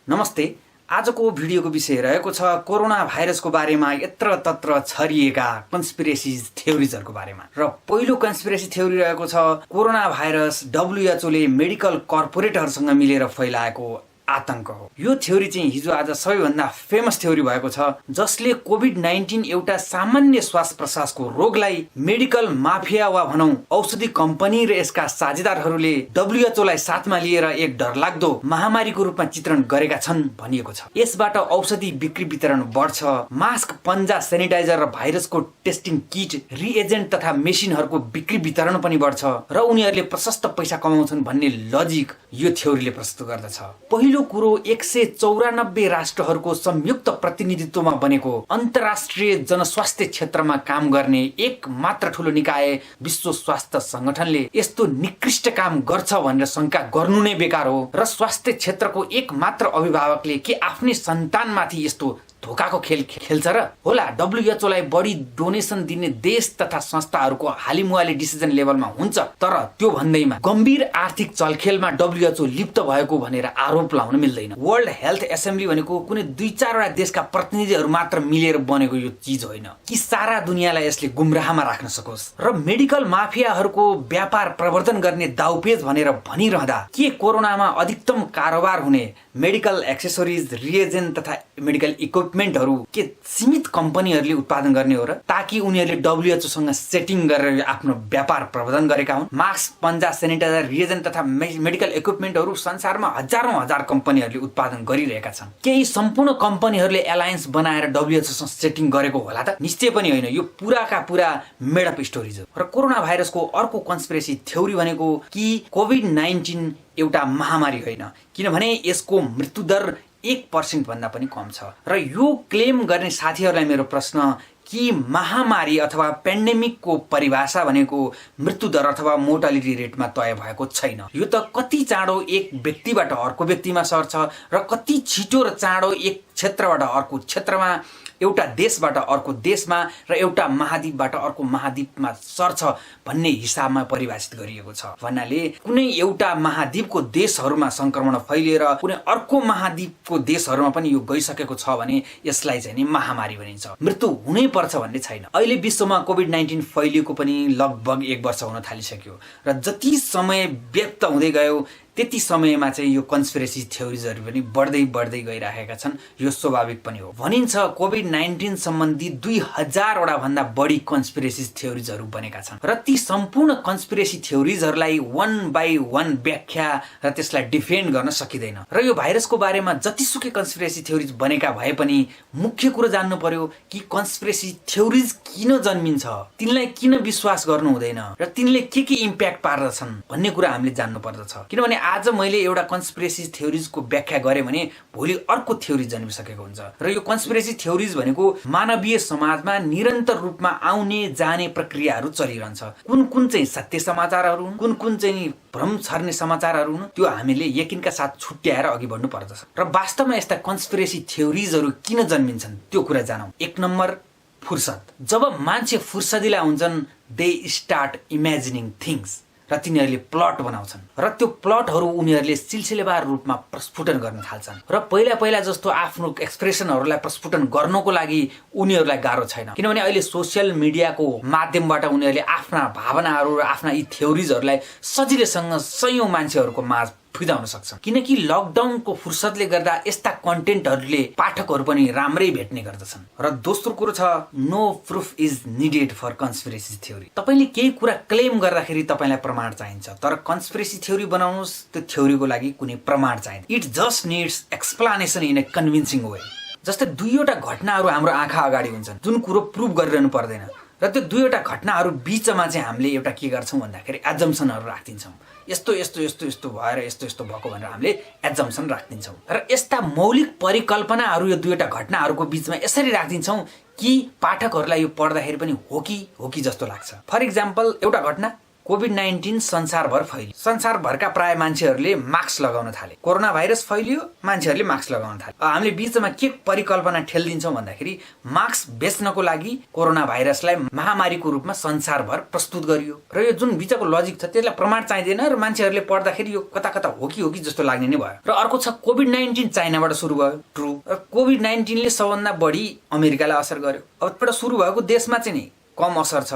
नमस्ते। आजको भिडियोको विषय रहेको छ कोरोना भाइरसको बारेमा यत्र तत्र छरिएका कन्स्पिरेसी थ्योरिजहरूको बारेमा। र पहिलो कन्स्पिरेसी थ्योरी रहेको छ कोरोना भाइरस WHO ले मेडिकल कर्पोरेटहरुसँग मिलेर फैलाएको आतंक हो। यो थ्योरी चाहिँ हिजो आज सबैभन्दा फेमस थ्योरी भएको छ, जसले कोभिड-19 एउटा सामान्य श्वास प्रश्वासको रोगलाई मेडिकल माफिया वा भनौं औषधि कम्पनी र यसका साझेदारहरूले WHO लाई साथमा लिएर एक डरलाग्दो महामारीको रूपमा चित्रण गरेका छन् भनिएको छ। यसबाट औषधि बिक्री वितरण बढ्छ, मास्क, पन्जा, सेनिटाइजर र भाइरसको टेस्टिङ किट, रिएजेन्ट तथा मेसिनहरूको बिक्री वितरण पनि बढ्छ र उनीहरूले प्रशस्त पैसा कमाउँछन् भन्ने लजिक यो थ्योरीले प्रस्तुत गर्दछ। पहिलो कुरो 194 राष्ट्रहरूको संयुक्त प्रतिनिधित्वमा बनेको अन्तर्राष्ट्रिय जनस्वास्थ्य क्षेत्रमा काम गर्ने एक मात्र ठूलो निकाय विश्व स्वास्थ्य संगठनले यस्तो निकृष्ट काम गर्छ भनेर शंका गर्नु नै बेकार हो। र स्वास्थ्य क्षेत्रको एक मात्र अभिभावकले के आफ्नै सन्तानमाथि यस्तो धोकाको खेल खेल्छ र? होला, WHO लाई बढी डोनेसन दिने देश तथा संस्थाहरूको हालिमुहाली डिसिजन लेभलमा हुन्छ, तर त्यो भन्दैमा गम्भीर आर्थिक चलखेलमा WHO लिप्त भएको भनेर आरोप लाउन मिल्दैन। वर्ल्ड हेल्थ एसेम्ब्ली भनेको कुनै 2-4 वटा देशका प्रतिनिधिहरू मात्र मिलेर बनेको यो चीज होइन कि सारा दुनियाँलाई यसले गुमराहमा राख्न सकोस्। र मेडिकल माफियाहरूको व्यापार प्रवर्धन गर्ने दाउपेच भनेर भनिरहँदा के कोरोनामा अधिकतम कारोबार हुने मेडिकल एक्सेसरिज, रिएजेन्ट तथा मेडिकल इक्विपमेन्टहरू के सीमित कम्पनीहरूले उत्पादन गर्ने हो र? ताकि उनीहरूले WHO सँग सेटिङ गरेर आफ्नो व्यापार प्रवर्धन गरेका हुन्। मास्क, पन्जा, सेनिटाइजर, रिएजेन्ट तथा मेडिकल इक्विपमेन्टहरू संसारमा हजारौं हजार कम्पनीहरूले उत्पादन गरिरहेका छन्। केही सम्पूर्ण कम्पनीहरूले एलायन्स बनाएर WHO सँग सेटिङ गरेको होला त? निश्चय पनि होइन। यो पुराका पुरा मेडअप स्टोरीज हो। र कोरोना भाइरसको अर्को कन्स्पिरेसी थ्योरी भनेको कि कोभिड-19 एउटा महामारी होइन, किनभने यसको मृत्युदर 1% भन्दा पनि कम छ। र यो क्लेम गर्ने साथीहरूलाई मेरो प्रश्न कि महामारी अथवा पेन्डेमिकको परिभाषा भनेको मृत्युदर अथवा मोर्टालिटी रेटमा तय भएको छैन। यो त कति चाँडो एक व्यक्तिबाट अर्को व्यक्तिमा सर्छ र कति छिटो र चाँडो एक क्षेत्रबाट अर्को क्षेत्रमा, एउटा देशबाट अर्को देशमा र एउटा महाद्वीपबाट अर्को महाद्वीपमा सर्छ भन्ने हिसाबमा परिभाषित गरिएको छ। भन्नाले कुनै एउटा महाद्वीपको देशहरूमा संक्रमण फैलिएर कुनै अर्को महाद्वीपको देशहरूमा पनि यो गइसकेको छ भने यसलाई चाहिँ नि महामारी भनिन्छ। मृत्यु हुनै पर्छ भन्ने छैन। अहिले विश्वमा कोभिड-19 फैलिएको पनि लगभग 1 वर्ष हुन थालिसक्यो र जति समय व्यक्त हुँदै गयो त्यति समयमा चाहिँ यो कन्स्पिरेसी थ्योरिजहरू पनि बढ्दै गइरहेका छन्। यो स्वाभाविक पनि हो। भनिन्छ कोभिड-19 सम्बन्धी 2000 वटा भन्दा बढी कन्स्पिरेसी थ्योरिजहरू बनेका छन् र ती सम्पूर्ण कन्स्पिरेसी थ्योरिजहरूलाई 1 बाइ 1 व्याख्या र त्यसलाई डिफेन्ड गर्न सकिँदैन। र यो भाइरसको बारेमा जतिसुकै कन्स्पिरेसी थ्योरिज बनेका भए पनि मुख्य कुरो जान्नु पर्यो कि कन्स्पिरेसी थ्योरिज किन जन्मिन्छ, तिनलाई किन विश्वास गर्नु हुँदैन र तिनले के इम्प्याक्ट पार्दछन् भन्ने कुरा हामीले जान्नु पर्दछ। किनभने आज मैले एउटा कन्स्पिरेसी थ्योरिजको व्याख्या गरेँ भने भोलि अर्को थ्योरी जन्मिसकेको हुन्छ। र यो कन्स्पिरेसी थ्योरिज भनेको मानवीय समाजमा निरन्तर रूपमा आउने जाने प्रक्रियाहरू चलिरहन्छ। कुन चाहिँ सत्य समाचारहरू हुन्, कुन चाहिँ भ्रम छर्ने समाचारहरू हुन्, त्यो हामीले यकिनका साथ छुट्याएर अघि बढ्नु पर्दछ। र वास्तवमा यस्ता कन्स्पिरेसी थ्योरिजहरू किन जन्मिन्छन् त्यो कुरा जानौँ। 1 नम्बर, फुर्सद। जब मान्छे फुर्सदिला हुन्छन् दे स्टार्ट इमेजिनिङ थिङ्स र तिनीहरूले प्लट बनाउँछन् र त्यो प्लटहरू उनीहरूले सिलसिलेवार रूपमा प्रस्फुटन गर्न थाल्छन्। र पहिला जस्तो आफ्नो एक्सप्रेसनहरूलाई प्रस्फुटन गर्नको लागि उनीहरूलाई गाह्रो छैन, किनभने अहिले सोसियल मिडियाको माध्यमबाट उनीहरूले आफ्ना भावनाहरू र आफ्ना यी थ्योरिजहरूलाई सजिलैसँग सयौं मान्छेहरूको माझ फिजाउन सक्छन्। किनकि लकडाउनको फुर्सदले गर्दा यस्ता कन्टेन्टहरूले पाठकहरू पनि राम्रै भेट्ने गर्दछन्। र दोस्रो कुरो छ no proof is needed for conspiracy theory. तपाईले केही कुरा क्लेम गर्दाखेरि तपाईलाई प्रमाण चाहिन्छ, तर कन्स्पिरेसी थ्योरी बनाउनुस् त्यो थ्योरीको लागि कुनै प्रमाण चाहिदैन। It just needs explanation in a convincing way. जस्तै 2वटा घटनाहरू हाम्रो आँखा अगाडि हुन्छन् जुन कुरो प्रुभ गरिरहनु पर्दैन, र त्यो 2वटा घटनाहरू बीचमा चाहिँ हामीले एउटा के गर्छौँ भन्दाखेरि एजम्पसनहरू राखिदिन्छौँ। यस्तो भएर यस्तो भएको भनेर हामीले एजम्पसन राखिदिन्छौँ। र यस्ता मौलिक परिकल्पनाहरू यो 2वटा घटनाहरूको बीचमा यसरी राखिदिन्छौँ कि पाठकहरूलाई यो पढ्दाखेरि पनि हो कि जस्तो लाग्छ। फर इक्जाम्पल एउटा घटना कोभिड-19 संसारभर फैलियो। संसारभरका प्राय मान्छेहरूले मास्क लगाउन थाले। कोरोना भाइरस फैलियो, मान्छेहरूले मास्क लगाउन थाले। हामीले बीचमा के परिकल्पना ठेल्दिन्छौँ भन्दाखेरि मास्क बेच्नको लागि कोरोना भाइरसलाई महामारीको रूपमा संसारभर प्रस्तुत गरियो र यो जुन बीचको लजिक छ त्यसलाई प्रमाण चाहिँदैन र मान्छेहरूले पढ्दाखेरि यो कता कता हो कि जस्तो लाग्ने नै भयो। र अर्को छ कोभिड-19 चाइनाबाट सुरु भयो, ट्रु। र कोभिड-19ले सबभन्दा बढी अमेरिकालाई असर गर्यो। अब सुरु भएको देशमा चाहिँ नि कम असर छ,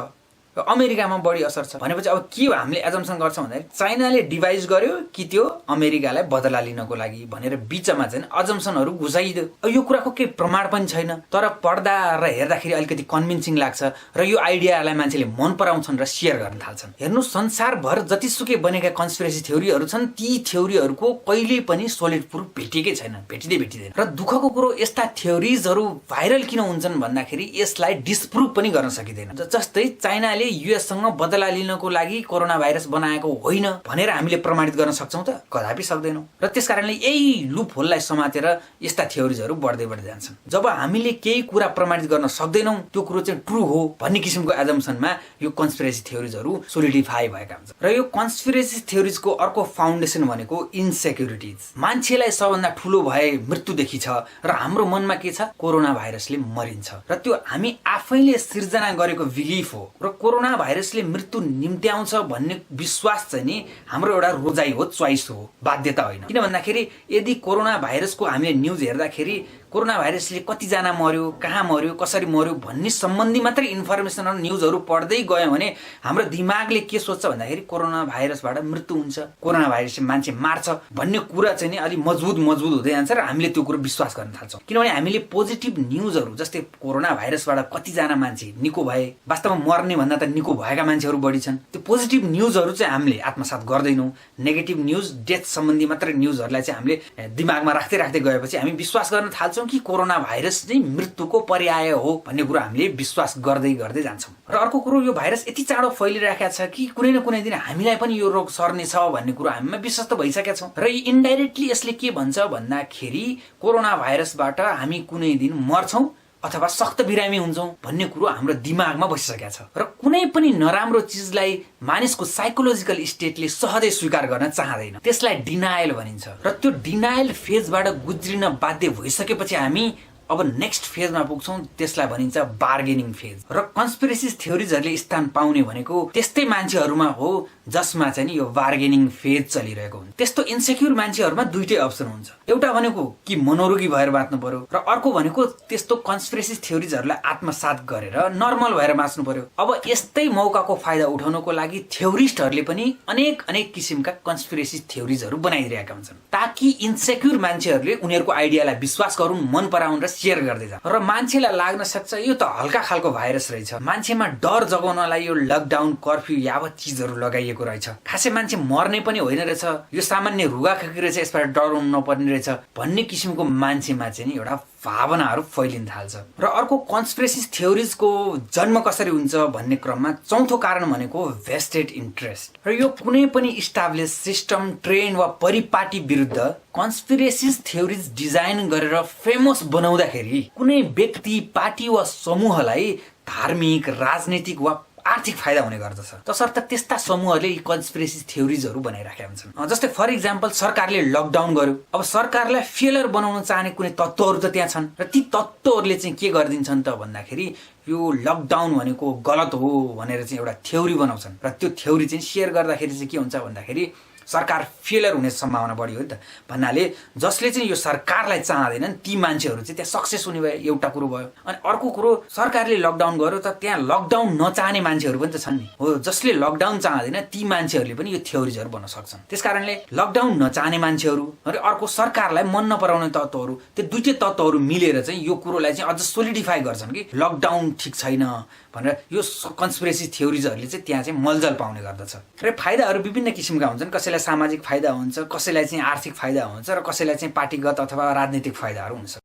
अमेरिकामा बढी असर छ भनेपछि अब के हामीले एजम्सन गर्छौँ भन्दाखेरि चाइनाले डिभाइस गर्यो कि त्यो अमेरिकालाई बदला लिनको लागि भनेर बीचमा चाहिँ अजम्सनहरू घुसाइदियो। अब यो कुराको केही प्रमाण पनि छैन, तर पढ्दा र हेर्दाखेरि अलिकति कन्भिन्सिङ लाग्छ र यो आइडियालाई मान्छेले मन पराउँछन् र सेयर गर्न थाल्छन्। हेर्नु, संसारभर जतिसुकै बनेका कन्स्पिरेसी थ्योरीहरू छन्, ती थ्योरीहरूको कहिल्यै पनि सोलिड प्रुफ भेटिएकै छैन, भेटिँदैन। र दुःखको कुरो यस्ता थ्योरिजहरू भाइरल किन हुन्छन् भन्दाखेरि यसलाई डिस्प्रुभ पनि गर्न सकिँदैन। जस्तै चाइनाले युएससँग बदला लिनको लागि कोरोना भाइरस बनाएको होइन भनेर हामीले प्रमाणित गर्न सक्छौँ त? कदापि सक्दैनौँ। र त्यसकारणले यही लुप होललाई समातेर यस्ता थ्योरिजहरू बढ्दै जान्छन्। जब हामीले केही कुरा प्रमाणित गर्न सक्दैनौँ, त्यो कुरो चाहिँ ट्रु हो भन्ने किसिमको एजम्सनमा यो कन्स्पिरेसी थ्योरिजहरू सोलिडिफाई भएका हुन्छन्। र यो कन्स्पिरेसी थ्योरिजको अर्को फाउन्डेसन भनेको इन्सेक्युरिटिज। मान्छेलाई सबभन्दा ठुलो भय मृत्युदेखि छ र हाम्रो मनमा के छ? कोरोना भाइरसले मरिन्छ र त्यो हामी आफैले सिर्जना गरेको बिलिफ हो। र कोरोना भाइरसले मृत्यु निम्त्याउँछ भन्ने विश्वास चाहिँ नि हाम्रो एउटा रोजाइ हो, चोइस हो, बाध्यता होइन। किन भन्दाखेरि यदि कोरोना भाइरसको हामीले न्युज हेर्दाखेरि कोरोना भाइरसले कतिजना मर्यो, कहाँ मर्यो, कसरी मर्यो भन्ने सम्बन्धी मात्रै इन्फर्मेसन र न्युजहरू पढ्दै गयो भने हाम्रो दिमागले के सोच्छ भन्दाखेरि कोरोना भाइरसबाट मृत्यु हुन्छ, कोरोना भाइरसले मान्छे मार्छ भन्ने कुरा चाहिँ नि अलिक मजबुत हुँदै जान्छ र हामीले त्यो कुरो विश्वास गर्न थाल्छौँ। किनभने हामीले पोजिटिभ न्युजहरू जस्तै कोरोना भाइरसबाट कतिजना मान्छे निको भए, वास्तवमा मर्ने भन्दा त निको भएका मान्छेहरू बढी छन्, त्यो पोजिटिभ न्युजहरू चाहिँ हामीले आत्मसात गर्दैनौँ। नेगेटिभ न्युज, डेथ सम्बन्धी मात्रै न्युजहरूलाई चाहिँ हामीले दिमागमा राख्दै गएपछि हामी विश्वास गर्न थाल्छौँ कि कोरोना भाइरस चाहिँ मृत्युको पर्याय हो भन्ने कुरो हामीले विश्वास गर्दै जान्छौँ। र अर्को कुरो, यो भाइरस यति चाँडो फैलिरहेको छ कि कुनै न कुनै दिन हामीलाई पनि यो रोग सर्ने छ भन्ने कुरो हामीमा विश्वास त भइसकेका छौँ। र इन्डाइरेक्टली यसले के भन्छ भन्दाखेरि कोरोना भाइरसबाट हामी कुनै दिन मर्छौँ अथवा सख्त बिरामी हुन्छौँ भन्ने कुरो हाम्रो दिमागमा बसिसकेको छ। र कुनै पनि नराम्रो चिजलाई मानिसको साइकोलोजिकल स्टेटले सहजै स्वीकार गर्न चाहँदैन, त्यसलाई डिनायल भनिन्छ। र त्यो डिनायल फेजबाट गुज्रिन बाध्य भइसकेपछि हामी अब नेक्स्ट फेजमा पुग्छौँ, त्यसलाई भनिन्छ बार्गेनिङ फेज। र कन्स्पिरेसी थ्योरिजहरूले स्थान पाउने भनेको त्यस्तै मान्छेहरूमा हो जसमा चाहिँ नि यो बार्गेनिङ फेज चलिरहेको हुन्छ। त्यस्तो इन्सेक्युर मान्छेहरूमा दुईटै अप्सन हुन्छ, एउटा भनेको कि मनोरोगी भएर बाँच्नु पर्यो र अर्को भनेको त्यस्तो कन्स्पिरेसी थ्योरिजहरूलाई आत्मसात गरेर नर्मल भएर बाँच्नु पर्यो। अब यस्तै मौकाको फाइदा उठाउनको लागि थ्योरिस्टहरूले पनि अनेक किसिमका कन्स्पिरेसी थ्योरिजहरू बनाइदिरहेका हुन्छन् ताकि इन्सेक्युर मान्छेहरूले उनीहरूको आइडियालाई विश्वास गरून्, मन पराउन् र सेयर गर्दै जान्छ। र मान्छेलाई लाग्न सक्छ यो त हल्का खालको भाइरस रहेछ, मान्छेमा डर जगाउनलाई यो लकडाउन, कर्फ्यू यावत चिजहरू लगाइएको रहेछ, खासै मान्छे मर्ने पनि होइन रहेछ, यो सामान्य रुगाखोकी रहेछ, यसबाट डराउनु नपर्ने रहेछ भन्ने किसिमको मान्छेमा चाहिँ नि एउटा भावनाहरू फैलिन थाल्छ। र अर्को कन्स्पिरेसी थ्योरिजको जन्म कसरी हुन्छ भन्ने क्रममा चौथो कारण भनेको भेस्टेड इन्ट्रेस्ट। र यो कुनै पनि इस्टाब्लिस सिस्टम, ट्रेन्ड वा परिपाटी विरुद्ध कन्स्पिरेसी थ्योरिज डिजाइन गरेर फेमस बनाउँदाखेरि कुनै व्यक्ति, पार्टी वा समूहलाई धार्मिक, राजनीतिक वा आर्थिक फाइदा हुने गर्दछ, तसर्थ त्यस्ता समूहहरूले यी कन्स्पिरेसी थ्योरिजहरू बनाइराखेका हुन्छन्। जस्तै फर इक्जाम्पल सरकारले लकडाउन गर्यो, अब सरकारलाई फेलर बनाउन चाहने कुनै तत्त्वहरू त त्यहाँ छन् र ती तत्त्वहरूले चाहिँ के गरिदिन्छन् त भन्दाखेरि यो लकडाउन भनेको गलत हो भनेर चाहिँ एउटा थ्योरी बनाउँछन् र त्यो थ्योरी चाहिँ सेयर गर्दाखेरि चाहिँ के हुन्छ भन्दाखेरि सरकार फेलर हुने सम्भावना बढी हो नि त भन्नाले जसले चाहिँ यो सरकारलाई चाहँदैनन् ती मान्छेहरू चाहिँ त्यहाँ सक्सेस हुने भयो, एउटा कुरो भयो। अनि अर्को कुरो, सरकारले लकडाउन गर्यो त त्यहाँ लकडाउन नचाहने मान्छेहरू पनि त छन् नि, हो, जसले लकडाउन चाहँदैन ती मान्छेहरूले पनि यो थ्योरिजहरू बन्न सक्छन्। त्यसकारणले लकडाउन नचाहने मान्छेहरू र अर्को सरकारलाई मन नपराउने तत्त्वहरू, त्यो दुईटै तत्त्वहरू मिलेर चाहिँ यो कुरोलाई चाहिँ अझ सोलिडिफाई गर्छन् कि लकडाउन ठिक छैन भनेर यो कन्स्पिरेसी थ्योरिजहरूले चाहिँ त्यहाँ चाहिँ मलजल पाउने गर्दछ। र फाइदाहरू विभिन्न किसिमका हुन्छन्, कसैलाई सामाजिक फाइदा हुन्छ, कसैलाई चाहिँ आर्थिक फाइदा हुन्छ र कसैलाई चाहिँ पार्टीगत अथवा राजनीतिक फाइदाहरू हुन्छ।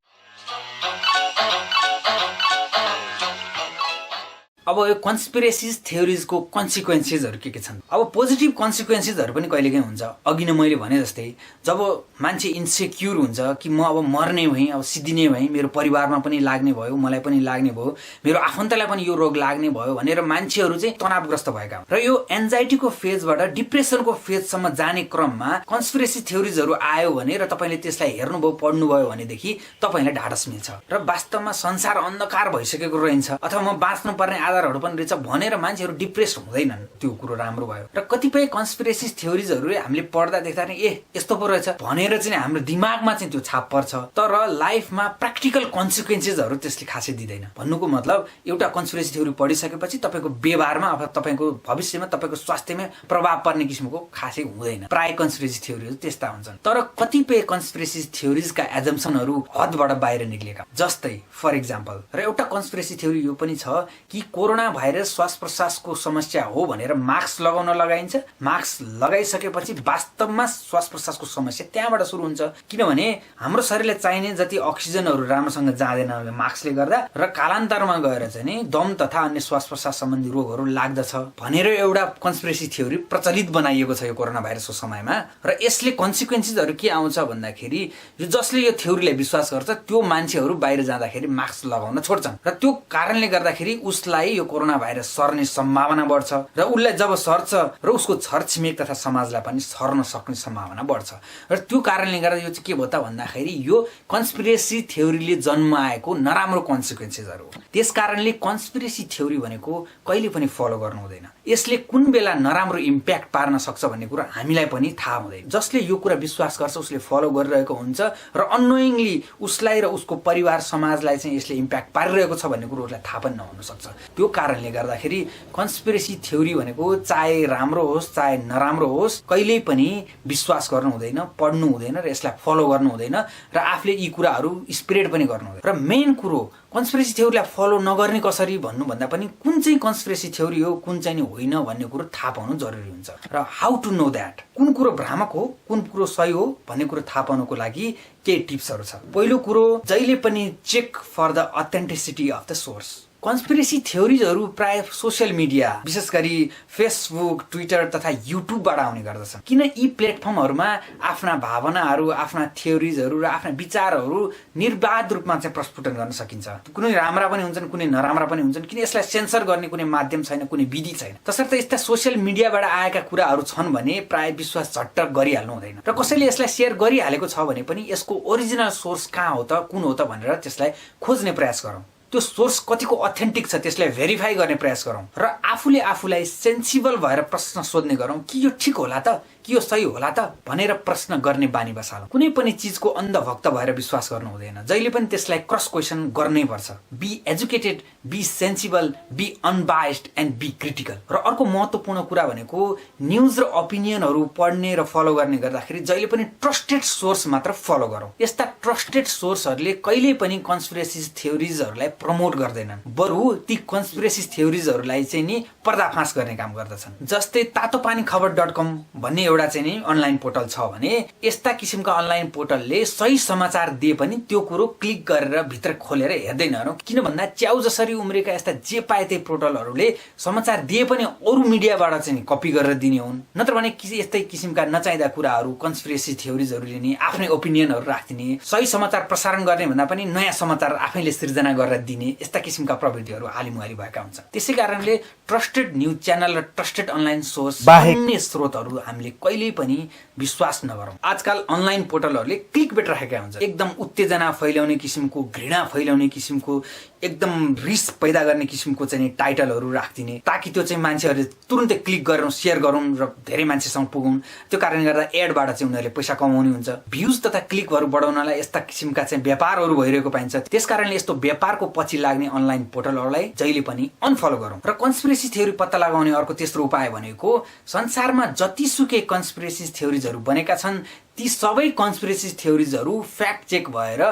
अब यो कन्स्पिरेसिज थ्योरिजको कन्सिक्वेन्सेसहरू के छन्? अब पोजिटिभ कन्सिक्वेन्सेसहरू पनि कहिलेकाहीँ हुन्छ। अघि नै मैले भने जस्तै जब मान्छे इन्सेक्युर हुन्छ कि म अब मर्ने भएँ, अब सिद्धिने भएँ, मेरो परिवारमा पनि लाग्ने भयो, मलाई पनि लाग्ने भयो, मेरो आफन्तलाई पनि यो रोग लाग्ने भयो भनेर मान्छेहरू चाहिँ तनावग्रस्त भएका हुन्। र यो एन्जाइटीको फेजबाट डिप्रेसनको फेजसम्म जाने क्रममा कन्स्पिरेसी थ्योरिजहरू आयो भने र तपाईँले त्यसलाई हेर्नुभयो, पढ्नुभयो भनेदेखि तपाईँलाई ढाडस मिल्छ र वास्तवमा संसार अन्धकार भइसकेको रहन्छ अथवा म बाँच्नु पर्ने आधारहरू पनि रहेछ भनेर मान्छेहरू डिप्रेस हुँदैनन्। त्यो कुरो राम्रो भयो। र कतिपय कन्स्पिरेसी थ्योरिजहरूले हामीले पढ्दा देख्दा नि यस्तो पो रहेछ भनेर चाहिँ हाम्रो दिमागमा चाहिँ त्यो छाप पर्छ, तर लाइफमा प्र्याक्टिकल कन्सिक्वेन्सेसहरू त्यसले खासै दिँदैन। भन्नुको मतलब एउटा कन्स्पिरेसी थ्योरी पढिसकेपछि तपाईँको व्यवहारमा अथवा तपाईँको भविष्यमा तपाईँको स्वास्थ्यमा प्रभाव पर्ने किसिमको खासै हुँदैन। प्राय कन्स्पिरेसी थ्योरीहरू त्यस्ता हुन्छन्। तर कतिपय कन्स्पिरेसी थ्योरिजका एजम्पसनहरू हदबाट बाहिर निक्लेका। जस्तै फर इक्जाम्पल र एउटा कन्स्पिरेसी थ्योरी यो पनि छ कि कोरोना भाइरस श्वास प्रश्वासको समस्या हो भनेर मास्क लगाउन लगाइन्छ। मास्क लगाइसकेपछि वास्तवमा श्वास प्रश्वासको समस्या त्यहाँबाट सुरु हुन्छ, किनभने हाम्रो शरीरलाई चाहिने जति अक्सिजनहरू राम्रोसँग जाँदैन मास्कले गर्दा र कालान्तरमा गएर चाहिँ नि दम तथा अन्य श्वास प्रश्वास सम्बन्धी रोगहरू लाग्दछ भनेर एउटा कन्स्पिरेसी थ्योरी प्रचलित बनाइएको छ यो कोरोना भाइरसको समयमा। र यसले कन्सिक्वेन्सेसहरू के आउँछ भन्दाखेरि यो जसले यो थ्योरीलाई विश्वास गर्छ त्यो मान्छेहरू बाहिर जाँदाखेरि मास्क लगाउन छोड्छन् र त्यो कारणले गर्दाखेरि उसलाई यो कोरोना भाइरस सर्ने सम्भावना बढ्छ र उसलाई जब सर्छ र उसको छरछिमेक तथा समाजलाई पनि सर्न सक्ने सम्भावना बढ्छ। र त्यो कारणले गर्दा यो चाहिँ के भयो त भन्दाखेरि यो कन्स्पिरेसी थ्योरीले जन्माएको नराम्रो कन्सिक्वेन्सेसहरू हो। त्यस कारणले कन्स्पिरेसी थ्योरी भनेको कहिले पनि फलो गर्नु हुँदैन। यसले कुन बेला नराम्रो इम्प्याक्ट पार्न सक्छ भन्ने कुरा हामीलाई पनि थाहा हुँदैन। जसले यो कुरा विश्वास गर्छ उसले फलो गरिरहेको हुन्छ र अननोइङली उसलाई र उसको परिवार समाजलाई चाहिँ यसले इम्प्याक्ट पारिरहेको छ भन्ने कुरो उसलाई थाहा पनि नहुन सक्छ। त्यो कारणले गर्दाखेरि कन्स्पिरेसी थ्योरी भनेको चाहे राम्रो होस् चाहे नराम्रो होस् कहिल्यै पनि विश्वास गर्नु हुँदैन, पढ्नु हुँदैन र यसलाई फलो गर्नु हुँदैन र आफूले यी कुराहरू स्प्रेड पनि गर्नु हुँदैन। र मेन कुरो कन्स्पिरेसी थ्योरीलाई फलो नगर्ने कसरी भन्नुभन्दा पनि कुन चाहिँ कन्स्पिरेसी थ्योरी हो कुन चाहिँ होइन भन्ने कुरो थाहा पाउनु जरुरी हुन्छ। र हाउ टु नो द्याट, कुन कुरो भ्रामक हो कुन कुरो सही हो भन्ने कुरो थाहा पाउनुको लागि केही टिप्सहरू छ। पहिलो कुरो, जहिले पनि check for the authenticity of the source. Conspiracy थ्योरिजहरू प्राय सोसियल मिडिया विशेष गरी फेसबुक, ट्विटर तथा युट्युबबाट आउने गर्दछन्। किन यी प्लेटफर्महरूमा आफ्ना भावनाहरू, आफ्ना थ्योरिजहरू र आफ्ना विचारहरू निर्बाध रूपमा चाहिँ प्रस्फुटन गर्न सकिन्छ। कुनै राम्रा पनि हुन्छन्, कुनै नराम्रा पनि हुन्छन्, किन यसलाई सेन्सर गर्ने कुनै माध्यम छैन, कुनै विधि छैन। तसर्थ यस्ता सोसियल मिडियाबाट आएका कुराहरू छन् भने प्राय विश्वास झट्ट गरिहाल्नु हुँदैन। र कसैले यसलाई सेयर गरिहालेको छ भने पनि यसको ओरिजिनल सोर्स कहाँ हो त, कुन हो त भनेर त्यसलाई खोज्ने प्रयास गरौँ। त्यो सोर्स कतिको अथेन्टिक छ त्यसलाई भेरिफाई गर्ने प्रयास गरौँ र आफूले आफूलाई सेन्सिबल भएर प्रश्न सोध्ने गरौँ कि यो ठिक होला त, कि यो सही होला त भनेर प्रश्न गर्ने बानी बसालौँ। कुनै पनि चिजको अन्धभक्त भएर विश्वास गर्नु हुँदैन। जहिले पनि त्यसलाई क्रस क्वेसन गर्नै पर्छ। Be educated, be sensible, be unbiased and be critical. र अर्को महत्त्वपूर्ण कुरा भनेको न्युज र ओपिनियनहरू पढ्ने र फलो गर्ने गर्दाखेरि जहिले पनि ट्रस्टेड सोर्स मात्र फलो गरौँ। यस्ता ट्रस्टेड सोर्सहरूले कहिल्यै पनि कन्स्पिरेसी थ्योरिजहरूलाई प्रमोट गर्दैनन्, बरु ती कन्स्पिरेसी थ्योरिजहरूलाई चाहिँ नि पर्दाफास गर्ने काम गर्दछन्। जस्तै तातोपानीखबर.com भन्ने एउटा चाहिँ नि अनलाइन पोर्टल छ भने यस्ता किसिमका अनलाइन पोर्टलले सही समाचार दिए पनि त्यो कुरो क्लिक गरेर भित्र खोलेर हेर्दैनन्। किन भन्दा च्याउ जसरी उम्रेका यस्ता जे पाए त्यही पोर्टलहरूले समाचार दिए पनि अरू मिडियाबाट चाहिँ कपी गरेर दिने हुन्, नत्र भने यस्तै किसिमका नचाहिँदा कुराहरू कन्स्पिरेसी थ्योरिजहरूले नि आफ्नै ओपिनियनहरू राख्दिने, सही समाचार प्रसारण गर्ने भन्दा पनि नयाँ समाचार आफैले सिर्जना गरेर दिने, यस्ता किसिमका प्रवृत्तिहरू हालिमुहाली भएका हुन्छन्। त्यसै कारणले ट्रस्टेड न्युज च्यानल र ट्रस्टेड अनलाइन सोर्स अन्य स्रोतहरू हामीले कहिल्यै पनि विश्वास नगरौँ। आजकल अनलाइन पोर्टलहरूले क्लिक बेट राखेका हुन्छ, एकदम उत्तेजना फैलाउने किसिमको, घृणा फैलाउने किसिमको, एकदम रिस पैदा गर्ने किसिमको चाहिँ टाइटलहरू राखिदिने ताकि त्यो चाहिँ मान्छेहरूले तुरुन्तै क्लिक गरौँ, सेयर गरौँ र धेरै मान्छेसँग पुगौँ। त्यो कारणले गर्दा एडबाट चाहिँ उनीहरूले पैसा कमाउने हुन्छ। भ्युज तथा क्लिकहरू बढाउनलाई यस्ता किसिमका चाहिँ व्यापारहरू भइरहेको पाइन्छ। त्यस कारणले यस्तो व्यापारको पछि लाग्ने अनलाइन पोर्टलहरूलाई जहिले पनि अनफलो गरौँ। र कन्स्पिरेसी थ्योरी पत्ता लगाउने अर्को तेस्रो उपाय भनेको संसारमा जतिसुकै कन्स्पिरेसी थ्योरिजहरू बनेका छन् ती सबै कन्स्पिरेसी थ्योरिजहरू फ्याक्ट चेक भएर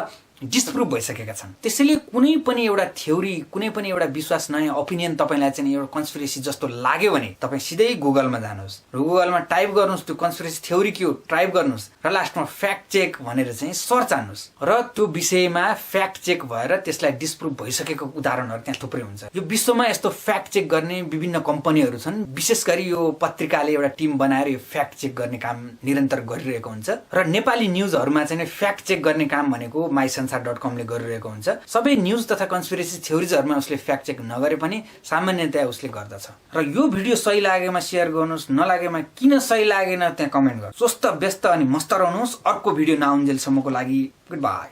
डिस्प्रुभ भइसकेका छन्। त्यसैले कुनै पनि एउटा थ्योरी, कुनै पनि एउटा विश्वास नयाँ ओपिनियन तपाईलाई चाहिँ एउटा कन्स्पिरेसी जस्तो लाग्यो भने तपाईँ सिधै गुगलमा जानुहोस् र गुगलमा टाइप गर्नुहोस् त्यो कन्स्पिरेसी थ्योरी के हो टाइप गर्नुहोस् र लास्टमा फ्याक्ट चेक भनेर चाहिँ सर्च हान्नुहोस् र त्यो विषयमा फ्याक्ट चेक भएर त्यसलाई डिस्प्रुभ भइसकेको उदाहरणहरू त्यहाँ थुप्रै हुन्छ। यो विश्वमा यस्तो फ्याक्ट चेक गर्ने विभिन्न कम्पनीहरू छन्। विशेष गरी यो पत्रिकाले एउटा टिम बनाएर यो फ्याक्ट चेक गर्ने काम निरन्तर गरिरहेको हुन्छ र नेपाली न्युजहरूमा चाहिँ फ्याक्ट चेक गर्ने काम भनेको mysansar.com ले गरिरहेको हुन्छ। सबै न्युज तथा कन्स्पिरेसी थ्योरिजहरूमा उसले फ्याक्ट चेक नगरे पनि सामान्यतया उसले गर्दछ। र यो भिडियो सही लागेमा सेयर गर्नुहोस्, नलागेमा किन सही लागेन त्यहाँ कमेन्ट गर्नुहोस्। स्वस्थ व्यस्त अनि मस्त रहनुहोस्। अर्को भिडियो नआउन्जेलसम्मको लागि गुड बाई।